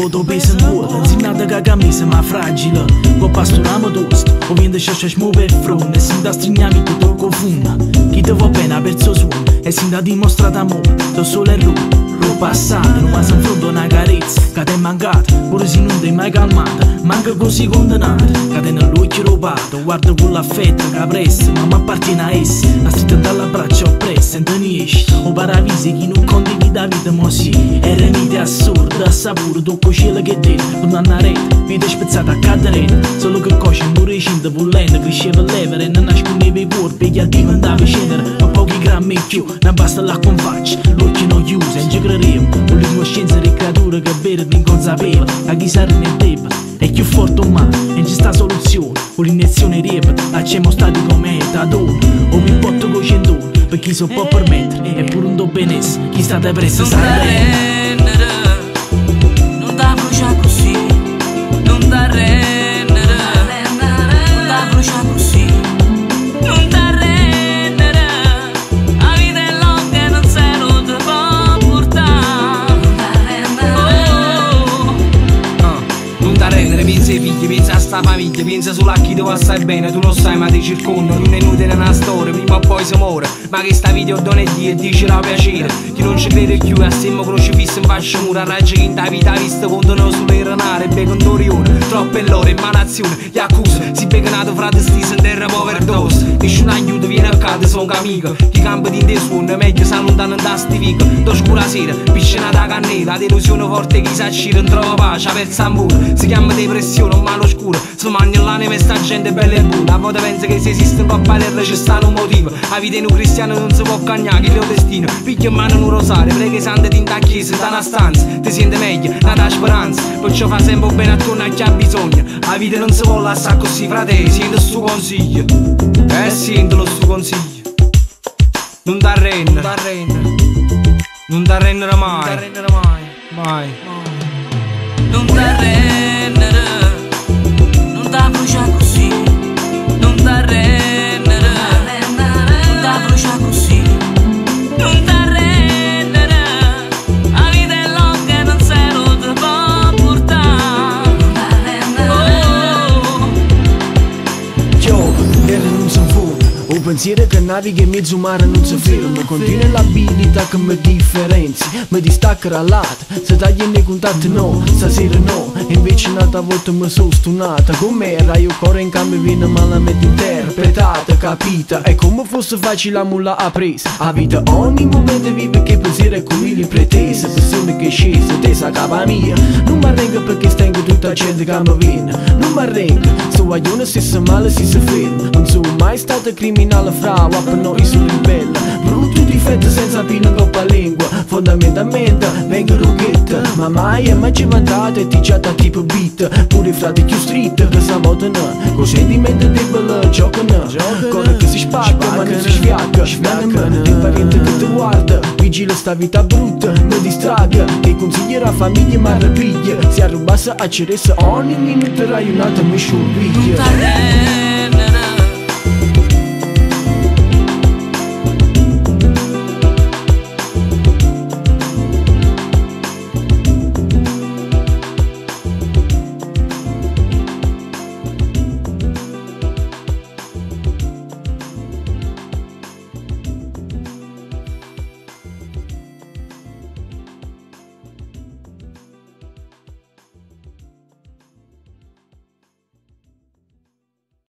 foto pesa in vuoto, insignata che camisa ma fragile. Con pasturamo tosto, o viene sciascia smuove il fronte, e si da strignami che tocco funda. Chi te va bene ha perso suono, e si da dimostrato amore, da solo e ruolo. Lo passato, non mi s'infronta una carezza, che ti è mancata, pure se non ti è mai calmata. Manca così condannata, che te nell'occhio rubato, guarda con l'affetto che pressa, ma mi appartiene a essa. La stretta dall'abbraccio oppressa, e te ne esci, o paravisi chi non condivide la vita, ma sì. È remite assurda, a sapore, tocco cielo che te, con una rete, vita spezzata a cadere. Solo che cosce pure cinta volendo, cresceva l'evere, e non nascondeva i corpi, che diventava cenere. Ma pochi grammi in più, non basta l'acqua in faccia, l'occhio non chiuso, non ci credevo. Con le coscienze di creature che verde inconsapevole, a chi sarà nel debole. È più forte o male, e non ci sta soluzione. Con l'iniezione ripete, facciamo stati come etadone. O mi porto con centone, per chi so può permettere. E pure un do benessere, chi sta depresso sarà rendere. Non da brucia così, non da rendere. Non da brucia così, non da rendere. La vita è lunga e non se lo te può portare. Non da rendere, pensa ai figli, pensa a sta famiglia, pensa solo a chi ti va stai bene, tu lo sai ma ti circondano, non è inutile una storia, prima o poi si muore, ma che sta video non è Dio e dice la piacere, chi non ci crede più, assieme crocifisso in fascia mura, raggi che in ta vita vista contano sulle renare, beccano d'orione, troppe loro, emanazione, gli accusa, si beccano frate stisi in terra overdose, nessun aiuto viene a casa, sono amico, chi campa di te suono, meglio si allontana da sti fico, do scura sera, piscina da cannella, delusione forte chi si accira, non trova pace, aperta amore, si chiama depressione, un malo scuro, si mangia l'anima e sta gente bella e buona, a volte pensa che se esiste un coppa terra ci sta un motivo, la vita in un cristiano non si può cagnare, che il tuo destino, picchia in mano un rosario, prega i santi ti in da chiesa, da una stanza, ti sente meglio, nata speranza, perciò fa sempre bene attorno a chi ha bisogno, la vita non si può lasciare così, frate, senti il suo consiglio, senti lo suo consiglio, non t'arrendere, non t'arrendere mai, mai, non da rendere, non da brucia così, non da rendere, non da brucia così, non da rendere, la vita è lunga e non se lo te può portare. Yo, terra non si infonda, o pensiero che naviga in mezzo mare non si ferma. Contiene l'abilità che mi differenzi, mi distacca dall'altra. Se tagli nei contatti no, stasera no. Invece un'altra volta mi sono stunata. Com'era io cuore in cambio viene malamente interpretata, capita. È come fosse facile a mulla a presa. A vita ogni momento vive che pensiero è come le pretese. Persone che scese, tesa capa mia. Non mi arrengo perché stengo tutta gente che mi viene. Non mi arrengo, sto a una se si male si ferma. Non sono mai stata criminale fra, per noi sono ribella. Brutto difetto senza pino in coppa lingua. Fondamentalmente vengo rocchetta, ma mai è mai vantato e ti giata tipo beat. Pure i frati più street che sabotano, con sentimento debole giocano. Corre che si spacca ma non si sfiacca. Il parente che ti guarda, vigila sta vita brutta, mi distraga. Che consigliera famiglia ma rapiglia. Si arrubasse a ceressa ogni minuto rai un'altra mi sciupiglia.